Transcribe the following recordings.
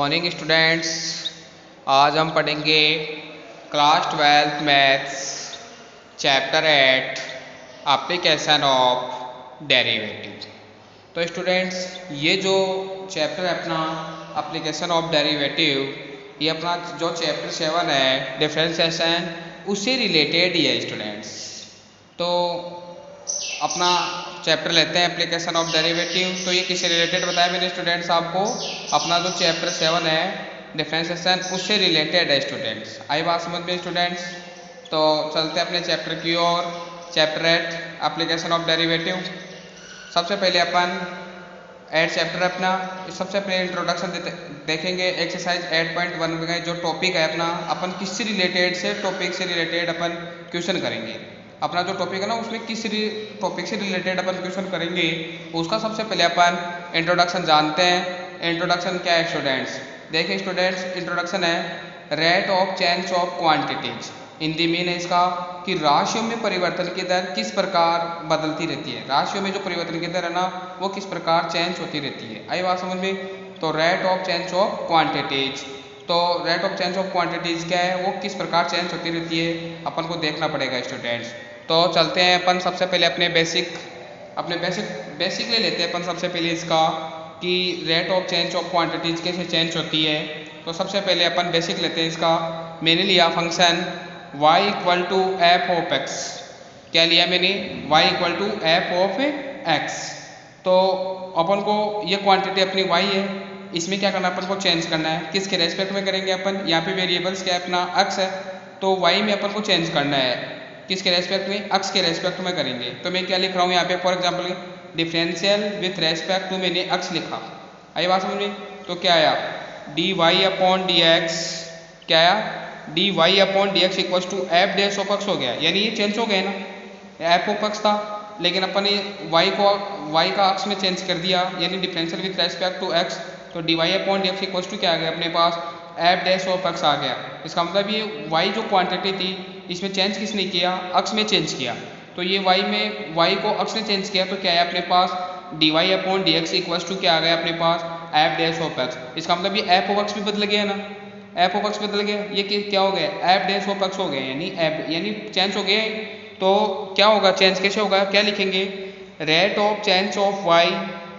Morning students. आज हम पढ़ेंगे class 12 maths chapter 8 application of derivative. तो स्टूडेंट्स, ये जो चैप्टर है अपना एप्लीकेशन ऑफ डेरिवेटिव, ये अपना जो चैप्टर 7 है डिफरेंशिएशन, उससे रिलेटेड ही है स्टूडेंट्स। तो अपना चैप्टर लेते हैं एप्लीकेशन ऑफ डेरिवेटिव। तो ये किससे रिलेटेड बताया मैंने स्टूडेंट्स आपको, अपना जो चैप्टर 7 है डिफरेंशिएशन, उससे रिलेटेड है स्टूडेंट्स। आई बात समझ में स्टूडेंट्स? तो चलते हैं अपने चैप्टर की ओर। Chapter 8 application of derivative. सबसे पहले अपन 8 चैप्टर अपना, सबसे पहले इंट्रोडक्शन देखेंगे। एक्सरसाइज 8.1 में जो टॉपिक है अपना, अपन किससे रिलेटेड से टॉपिक से रिलेटेड अपन क्वेश्चन करेंगे। अपना जो टॉपिक है ना, उसमें किस टॉपिक से रिलेटेड अपन क्वेश्चन करेंगे, उसका सबसे पहले अपन इंट्रोडक्शन जानते हैं। इंट्रोडक्शन क्या है स्टूडेंट्स? देखिए स्टूडेंट्स, इंट्रोडक्शन है rate of change of quantities. Hindi mean है इसका कि राशियों में परिवर्तन की दर किस प्रकार बदलती रहती है। राशियों में जो परिवर्तन की दर है ना, वो किस प्रकार चेंज होती रहती है। आई बात समझ में? तो rate of change of quantities, तो rate of change of quantities क्या है, वो किस प्रकार चेंज होती रहती है, अपन को देखना पड़ेगा स्टूडेंट्स। तो चलते हैं अपन सबसे पहले अपने बेसिक ले लेते हैं अपन सबसे पहले इसका कि rate of change of quantities कैसे चेंज होती है। तो सबसे पहले अपन बेसिक लेते हैं इसका। मैंने लिया function y equal to F of X. क्या लिया मैंने? y equal to F of X. तो अपन को ये क्वांटिटी अपनी y है, इसमें क्या करना है, अपन को चेंज करना है। किसके रेस्पेक्ट में करेंगे अपन? यहाँ पे वेरिएबल्स क्या है अपना, अक्स है, तो y में अपन को चेंज करना है। किसके रेस्पेक्ट में? अक्स के रेस्पेक्ट में करेंगे। तो मैं क्या लिख रहा हूँ यहाँ पे, for example differential with respect to, मैंने अक्स लिखा। आई बात समझ में? तो क्या आया, D Y upon D X. क्या आया? D Y upon D x equal to F dash of X हो गया। यानी ये चेंज हो गया ना, एफ ऑफ एक्स था, लेकिन अपन ने वाई का अक्स में चेंज कर दिया, यानी differential with respect to x. तो d Y upon D x equal to क्या आ गया अपने पास, एफ डैश ऑफ एक्स आ गया। इसका मतलब ये वाई जो क्वांटिटी थी, इसमें चेंज किसने किया? अक्स में चेंज किया। तो ये वाई को अक्स ने चेंज किया, तो क्या है अपने पास, d Y upon D x equal to क्या आ गया अपने पास, एफ डैश ऑफ एक्स। इसका मतलब ये एफ ऑफ एक्स भी बदल गया ना, एफ ऑफ एक्स बदल गया, ये क्या हो गया, एफ डैश ऑफ एक्स हो गया, यानी एफ यानी चेंज हो गया। तो क्या होगा, चेंज कैसे होगा, क्या लिखेंगे, rate of change of Y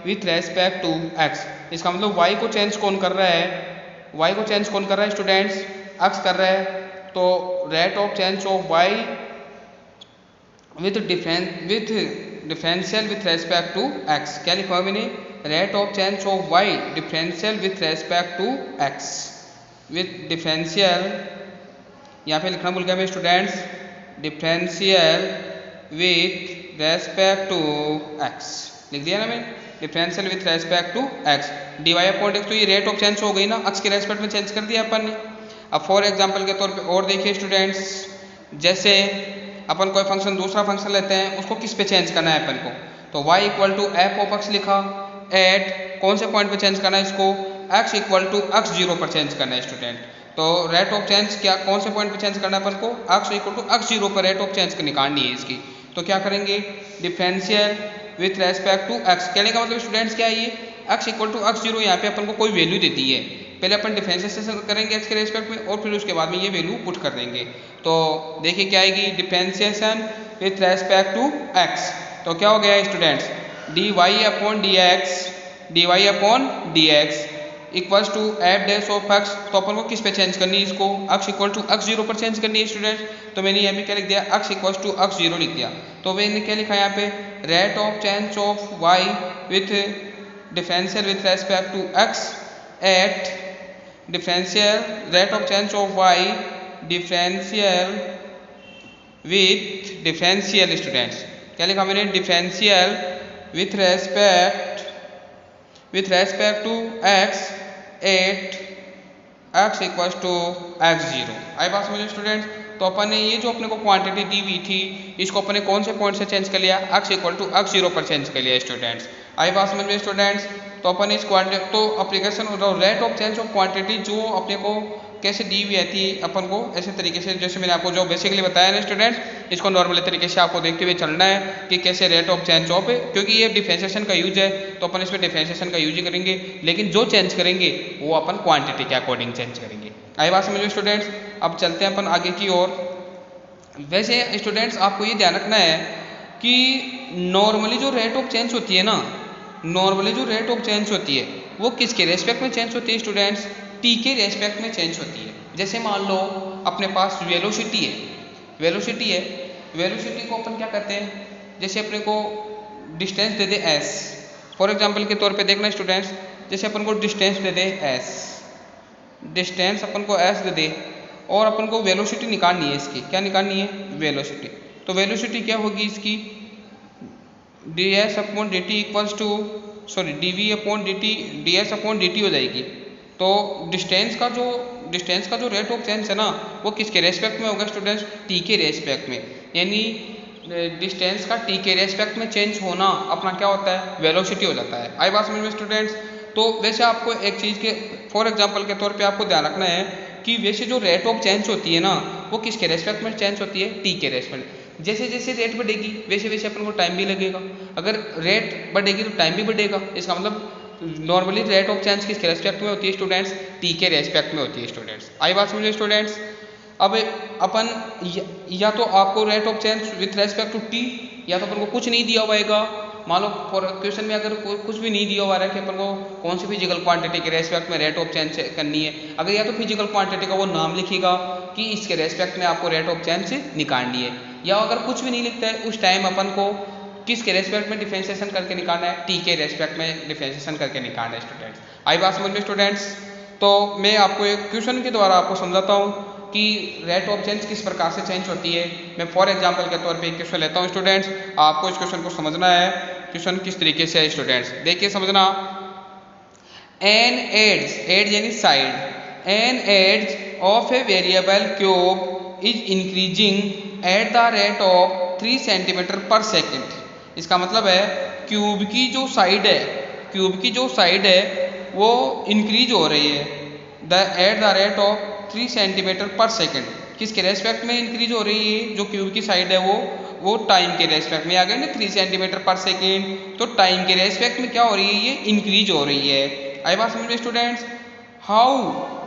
with respect to X. इसका मतलब वाई को चेंज कौन कर रहा है, वाई को चेंज कौन कर रहा है स्टूडेंट्स, अक्स कर रहा है। तो rate of change of Y with differential with respect to X. क्या लिखा मैंने, rate of change of Y differential with respect to X, with differential, यहाँ पे लिखना भूल गया मैं students, differential with respect to X लिख दिया ना मैं, differential with respect to X. D Y upon X, तो ये रेट ऑफ चेंज हो गई ना, एक्स के रेस्पेक्ट में चेंज कर दिया अपन ने। अब फॉर एग्जांपल के तौर पे और देखिए स्टूडेंट्स, जैसे अपन कोई फंक्शन दूसरा फंक्शन लेते हैं, उसको किस पे चेंज करना है अपन को, तो y equal to F of X लिखा, एट कौन से पॉइंट पे चेंज करना है इसको, x equal to x zero पर चेंज करना है स्टूडेंट। तो रेट ऑफ चेंज क्या, कौन से पॉइंट पे चेंज करना है अपन को, x equal to x zero पर रेट ऑफ चेंज निकालनी है इसकी। तो क्या करेंगे, differential with respect to x। कहने का मतलब स्टूडेंट्स क्या है, ये x equal to x zero, यहाँ पे अपन को कोई वैल्यू देती है, पहले अपन डिफरेंशिएशन करेंगे x के रेस्पेक्ट में, और फिर उसके बाद में ये वैल्यू पुट कर देंगे। तो देखिए क्या आएगी, differentiation with respect to x। तो क्या हो गया students, D Y upon D X equals to F dash of X. तो अपन को किस पे चेंज करनी है इसको, x equal to x zero पर चेंज करनी है स्टूडेंट। तो मैंने यहाँ पे क्या लिख दिया, x equals to x zero लिख दिया। तो मैंने क्या लिखा यहाँ पे, rate of change of y with differential with respect to x at differential, rate of change of y differential with differential students. क्या लिखा मैंने, differential with respect to x at x equals to x zero. आई बात समझे students? तो अपन ने ये जो अपने को क्वांटिटी दी हुई थी, इसको अपने कौन से पॉइंट से चेंज कर लिया, x equal to x zero पर चेंज कर लिया स्टूडेंट्स। आई बात समझ में स्टूडेंट्स? तो अपन इस क्वांटिटी, तो application rate of change of quantity जो अपने को कैसे दी हुई आती है अपन को ऐसे तरीके से, जैसे मैंने आपको जो बेसिकली बताया ना स्टूडेंट, इसको नॉर्मली तरीके से आपको देखते हुए चलना है कि कैसे रेट ऑफ चेंज ऑफ है, क्योंकि ये डिफरेंशिएशन का यूज है तो अपन इसमें डिफरेंशिएशन का यूज ही करेंगे, लेकिन जो चेंज करेंगे वो अपन क्वांटिटी के अकॉर्डिंग चेंज करेंगे। आई बात समझ में स्टूडेंट्स। अब चलते हैं अपन आगे की ओर। वैसे स्टूडेंट्स आपको ये ध्यान रखना है कि नॉर्मली जो रेट ऑफ चेंज होती है ना, नॉर्मली जो रेट ऑफ चेंज होती है वो किसके रेस्पेक्ट में चेंज होती है स्टूडेंट्स? टी के रेस्पेक्ट में चेंज होती है। जैसे मान लो अपने पास वेलोसिटी है, वेलोसिटी है, वेलोसिटी को अपन क्या कहते हैं, जैसे अपने को distance they they S, for example के तौर पे देखना स्टूडेंट्स, जैसे अपन को डिस्टेंस दे दे एस, डिस्टेंस अपन को एस दे दे और अपन को वेलोसिटी निकालनी है इसकी, क्या निकालनी है? वेलोसिटी। तो वेलोसिटी क्या होगी इसकी? D S upon D T equals to, sorry D V upon D T, D S upon D T हो जाएगी। तो डिस्टेंस का जो रेट ऑफ चेंज है ना वो किसके रेस्पेक्ट में होगा स्टूडेंट्स? टी के रेस्पेक्ट में। यानी डिस्टेंस का टी के रेस्पेक्ट में चेंज होना अपना क्या होता है? वेलोसिटी हो जाता है। आई बात समझ में स्टूडेंट्स। तो वैसे आपको एक चीज़ के फॉर एग्जांपल के तौर पे आपको ध्यान रखना है कि वैसे जो रेट ऑफ चेंज होती है ना वो किसके रेस्पेक्ट में चेंज होती है? टी के रेस्पेक्ट। जैसे जैसे रेट बढ़ेगी वैसे वैसे अपन को टाइम भी लगेगा, अगर रेट बढ़ेगी तो टाइम भी बढ़ेगा। इसका मतलब नॉर्मली रेट ऑफ चेंज किसके रेस्पेक्ट में होती है स्टूडेंट्स? टी के रेस्पेक्ट में होती है स्टूडेंट्स। आई बात समझे स्टूडेंट्स। अब अपन या तो आपको rate of change with respect to T, या तो अपन को कुछ नहीं दिया होगा, मान लो फॉर क्वेश्चन में अगर कुछ भी नहीं दिया हुआ है कि अपन को कौन सी फिजिकल क्वांटिटी के रेस्पेक्ट में रेट ऑफ चेंज करनी है, अगर या तो फिजिकल क्वांटिटी का वो नाम लिखेगा कि इसके रेस्पेक्ट में आपको रेट ऑफ चेंज निकालनी है, या अगर कुछ भी नहीं लिखता है उस टाइम अपन को किसके रेस्पेक्ट में डिफरेंशिएशन करके निकालना है? टी के रेस्पेक्ट में डिफरेंशिएशन करके निकालना है स्टूडेंट्स। आई बात समझ में स्टूडेंट्स। तो मैं आपको एक क्वेश्चन के द्वारा आपको समझाता हूँ कि रेट ऑफ चेंज किस प्रकार से चेंज होती है। मैं फॉर एग्जांपल के तौर पे एक क्वेश्चन लेता हूँ स्टूडेंट्स, आपको इस क्वेश्चन को समझना है। क्वेश्चन किस तरीके से है स्टूडेंट्स, देखिए समझना। एन एड्स, एड्स यानी side, an edge of a variable cube is increasing at the rate of 3 centimetre per second. इसका मतलब है क्यूब की जो साइड है, क्यूब की जो साइड है वो इंक्रीज हो रही है eight the rate of 3 centimetre per second. किसके रेस्पेक्ट में इंक्रीज हो रही है? जो क्यूब की साइड है वो टाइम के रेस्पेक्ट में आ गए ना, 3 सेंटीमीटर पर सेकेंड, तो टाइम के रेस्पेक्ट में क्या हो रही है? ये इंक्रीज हो रही है। आई बात समझ में स्टूडेंट्स। हाउ,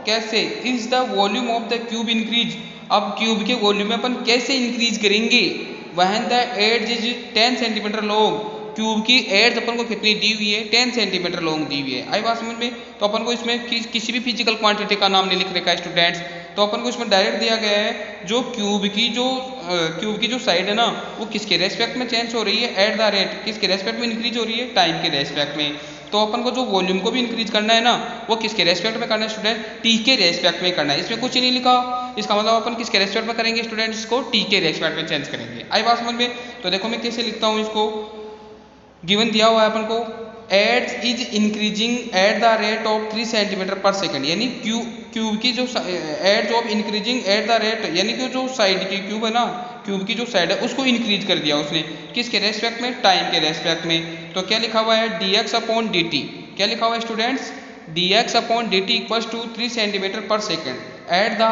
कैसे? Is the volume of the cube increase. अब क्यूब के वॉल्यूम में अपन कैसे इंक्रीज करेंगे? When the edge is 10 centimetre long, cube की एड्ज अपन को कितनी दी हुई है? 10 सेंटीमीटर लॉन्ग दी हुई है। आई बात समझ में। तो अपन को इसमें किसी भी फिजिकल क्वांटिटी का नाम नहीं लिख रखा है स्टूडेंट्स, तो अपन को इसमें डायरेक्ट दिया गया है जो क्यूब की जो साइड है ना वो किसके रेस्पेक्ट में चेंज हो रही है? एट द रेट, किसके रेस्पेक्ट में इंक्रीज हो रही है? टाइम के रेस्पेक्ट में। तो अपन को जो वॉल्यूम को भी इंक्रीज करना है ना वो किसके रेस्पेक्ट में करना है स्टूडेंट? टी के रेस्पेक्ट में करना है। इसमें कुछ ही नहीं लिखा, इसका मतलब अपन किसके रेस्पेक्ट में करेंगे स्टूडेंट? इसको टी के रेस्पेक्ट में चेंज करेंगे। आई बात समझ में। तो देखो मैं कैसे लिखता हूँ इसको, गिवन दिया हुआ है अपन को edge is increasing at the rate of 3 centimetre per second, यानी क्यूब की जो edge of increasing at the rate, यानी कि जो साइड की क्यूब है ना, क्यूब की जो साइड है उसको इंक्रीज कर दिया उसने, किसके रेस्पेक्ट में? टाइम के रेस्पेक्ट में। तो क्या लिखा हुआ है? D x upon D t. क्या लिखा हुआ है students? D x upon D T equals to 3 centimetre per second at the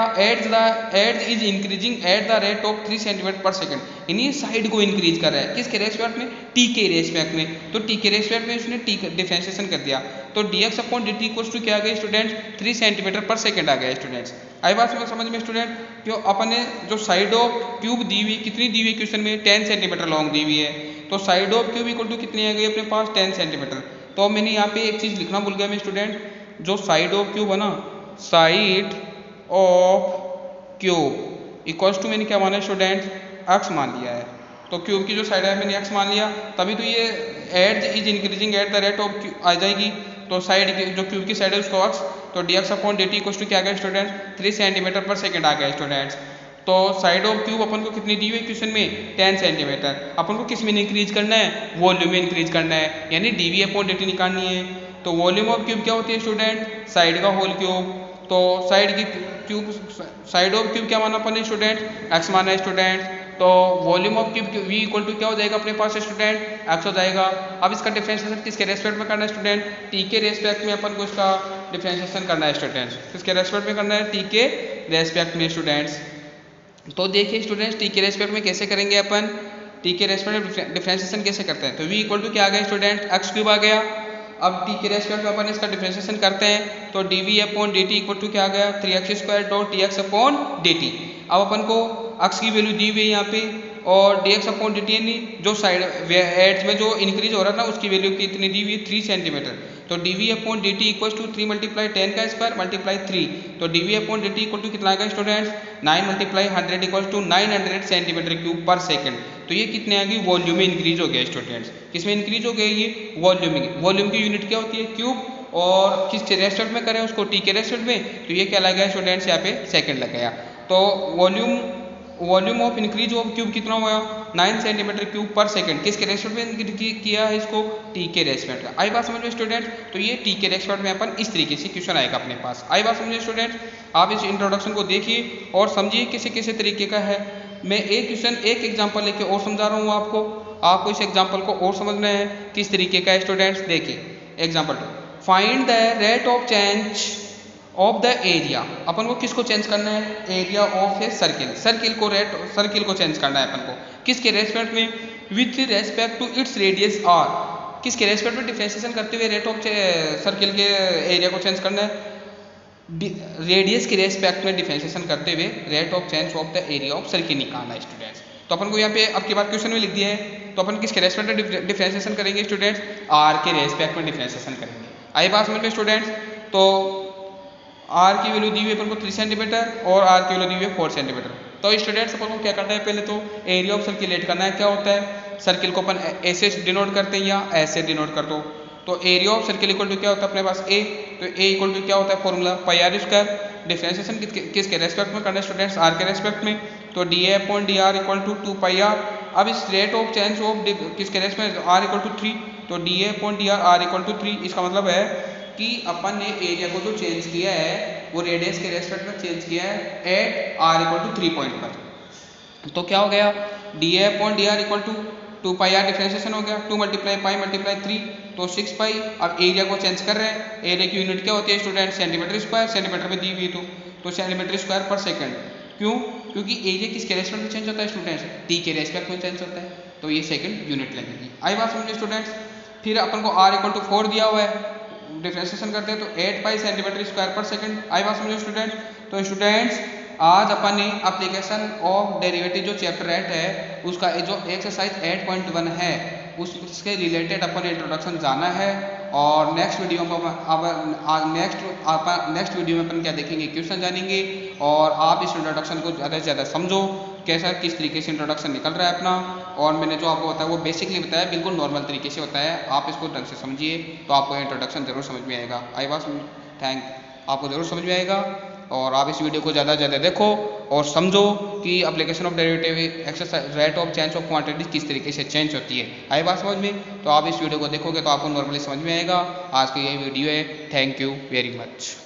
edge is increasing at the rate of 3 centimetre per second, यानी साइड को इंक्रीज कर रहा है किसके रेस्पेक्ट में? टी के रेस्पेक्ट में। तो टी के रेस्पेक्ट में उसने टी डिफरेंशिएशन कर दिया, तो D x upon D T equals to क्या आ गया स्टूडेंट? 3 सेंटीमीटर पर सेकेंड आ गया स्टूडेंट्स। आई बात समझ में स्टूडेंट। जो अपन ने जो साइड ऑफ क्यूब दी हुई कितनी दी हुई क्वेश्चन में? 10 सेंटीमीटर लॉन्ग दी हुई है, तो side of cube equal to कितनी आ गई अपने पास? 10 सेंटीमीटर। तो मैंने यहाँ पे एक चीज़ लिखना भूल गया मैं स्टूडेंट, जो साइड ऑफ क्यूब है ना, side of cube equals to मैंने क्या माना है स्टूडेंट? एक्स मान लिया है। तो क्यूब की जो साइड है मैंने एक्स मान लिया, तभी तो ये edge is increasing at the rate of आ जाएगी। तो साइड की जो क्यूब की साइड है उसको एक्स, तो D x upon D T equals to क्या आ गया स्टूडेंट? 3 सेंटीमीटर पर सेकेंड आ गया स्टूडेंट्स। तो साइड ऑफ क्यूब अपन को कितनी दी हुई क्वेश्चन में? 10 सेंटीमीटर। अपन को किस में इंक्रीज करना है? वॉल्यूम में इंक्रीज करना है, यानी D V upon D T निकालनी है। तो वॉल्यूम ऑफ क्यूब क्या होती है स्टूडेंट? साइड का होल क्यूब। तो साइड ऑफ क्यूब क्या माना अपन ने स्टूडेंट? एक्स माना है स्टूडेंट। तो volume of cube v equal to क्या हो जाएगा अपने पास स्टूडेंट, x हो जाएगा। अब इसका डिफरेंशिएशन किसके रेस्पेक्ट में करना है स्टूडेंट, t के रेस्पेक्ट में अपन को इसका डिफरेंशिएशन करना है स्टूडेंट्स। किसके रेस्पेक्ट में करना है, t के रेस्पेक्ट में स्टूडेंट्स। तो देखिए स्टूडेंट्स टी के रेस्पेक्ट में कैसे करेंगे अपन, टी के रेस्पेक्ट में डिफरेंशिएशन कैसे करते हैं। तो v इक्वल टू क्या आ गया स्टूडेंट, एक्स क्यूब आ गया। अब टी के रेस्पेक्ट में अपन इसका डिफरेंशिएशन करते हैं तो D V upon D T equal to क्या आ गया, 3x² dot D x upon D T. अब अपन को x की वैल्यू दी हुई है यहाँ पे और D x upon D T यानी जो साइड एड्स में जो इंक्रीज हो रहा है ना उसकी वैल्यू कितनी दी हुई है, 3 सेंटीमीटर। तो D V upon D T equal to 3 multiply 10 का स्क्वायर मल्टीप्लाई 3। तो D V upon D T equal to कितना आ गया students, 9 multiply 100 equal to 900 centimetre cube पर सेकंड। तो ये कितने आ गई, वॉल्यूम में इंक्रीज हो गया स्टूडेंट्स। किसमें इंक्रीज हो गया, ये वॉल्यूम में। वॉल्यूम की यूनिट क्या होती है, क्यूब, और किस रेस्पेक्ट में करें उसको, टी के रेस्पेक्ट में। तो ये क्या लगा स्टूडेंट्स, यहाँ पे सेकंड लग गया। तो volume of increase of cube कितना हुआ, 9 सेंटीमीटर क्यूब पर सेकंड। किसके रेस्पेक्ट में किया है इसको, टी के रेस्पेक्ट का। आई बात समझ में स्टूडेंट। तो ये टी के रेस्पेक्ट में अपन इस तरीके से क्वेश्चन आएगा अपने पास। आई बात समझिए स्टूडेंट। आप इस इंट्रोडक्शन को देखिए और समझिए किसी किसी तरीके का है। मैं एक क्वेश्चन एक एग्जाम्पल लेके और समझा रहा हूँ आपको इस एग्जाम्पल को और समझना है किस तरीके का है स्टूडेंट्स। देखिए example, find the rate of change of the area. अपन को किसको चेंज करना है, area of a circle. Circle को चेंज करना है अपन को किसके रेस्पेक्ट में, with respect to its radius r. किसके रेस्पेक्ट में डिफरेंशिएशन करते हुए रेट ऑफ सर्किल के एरिया को चेंज करना है, रेडियस के रेस्पेक्ट में डिफरेंशिएशन करते हुए rate of change of the area of circle निकालना है स्टूडेंट्स। तो अपन को यहाँ पे अब की बात क्वेश्चन में लिख दिया है। तो अपन किसके रेस्पेक्ट में डिफरेंशिएशन करेंगे स्टूडेंट्स, आर के रेस्पेक्ट में डिफरेंशिएशन करेंगे। आई बात समझ में स्टूडेंट्स। तो आर की वैल्यू दी हुई है अपन को 3 सेंटीमीटर और आर की वैल्यू दी हुई है 4 सेंटीमीटर। तो स्टूडेंट्स अपन को क्या करना है, पहले तो एरिया ऑफ सर्किल लेट करना है। क्या होता है, सर्किल को अपन ऐसे डिनोट करते हैं या ऐसे डिनोट कर दो। तो area of circle equal to क्या होता है अपने पास, ए। तो ए इक्वल टू क्या होता है, formula pi R square. Differentiation किसके रेस्पेक्ट में करना है स्टूडेंट्स, आर के रेस्पेक्ट में। तो D A upon D R equal to 2 pi R. अब इस रेट ऑफ चेंज ऑफ किसके रेस्पेक्ट में, आर इक्वल टू 3। तो D A upon D R equal to 3। इसका मतलब है कि अपन ने एरिया को जो चेंज किया है वो रेडियस के रेस्पेक्ट में चेंज किया है at R equal to 3 point पर। तो क्या हो गया, D A upon D R equal to 2 pi R differentiation हो गया, 2 मल्टीप्लाई पाई मल्टीप्लाई 3 तो 6 पाई। अब एरिया को चेंज कर रहे हैं, एरिया की यूनिट क्या होती है स्टूडेंट, सेंटीमीटर स्क्वायर। सेंटीमीटर में दी हुई तो सेंटीमीटर स्क्वायर पर सेकंड। क्यों, क्योंकि एरिया किसके रेस्पेक्ट में चेंज होता है स्टूडेंट्स, टी के रेस्पेक्ट में चेंज होता है। तो ये सेकंड यूनिट लगेगी। आई बात समझिए स्टूडेंट्स। फिर अपन को आर इक्वल टू 4 दिया हुआ है, डिफरेंशिएशन करते हैं तो 8 पाई सेंटीमीटर स्क्वायर पर सेकंड। आई बात समझो स्टूडेंट्स। तो स्टूडेंट्स आज अपन ने एप्लीकेशन ऑफ डेरिवेटिव जो चैप्टर 8 है उसका जो एक्सरसाइज 8.1 है उसके रिलेटेड अपन इंट्रोडक्शन जाना है। और नेक्स्ट वीडियो में नेक्स्ट वीडियो में अपन क्या देखेंगे, क्वेश्चन जानेंगे। और आप इस इंट्रोडक्शन को ज़्यादा से ज़्यादा समझो कैसा किस तरीके से इंट्रोडक्शन निकल रहा है अपना। और मैंने जो आपको बताया वो बेसिकली बताया, बिल्कुल नॉर्मल तरीके से होता है। आप इसको ढंग से समझिए तो आपको इंट्रोडक्शन जरूर समझ में आएगा। आई वाज आपको जरूर समझ में आएगा। और आप इस वीडियो को ज़्यादा से ज़्यादा देखो और समझो कि application of derivative exercise rate of change of quantity किस तरीके से चेंज होती है। आई बात समझ में। तो आप इस वीडियो को देखोगे तो आपको नॉर्मली समझ में आएगा। आज की यही वीडियो है। Thank you very much.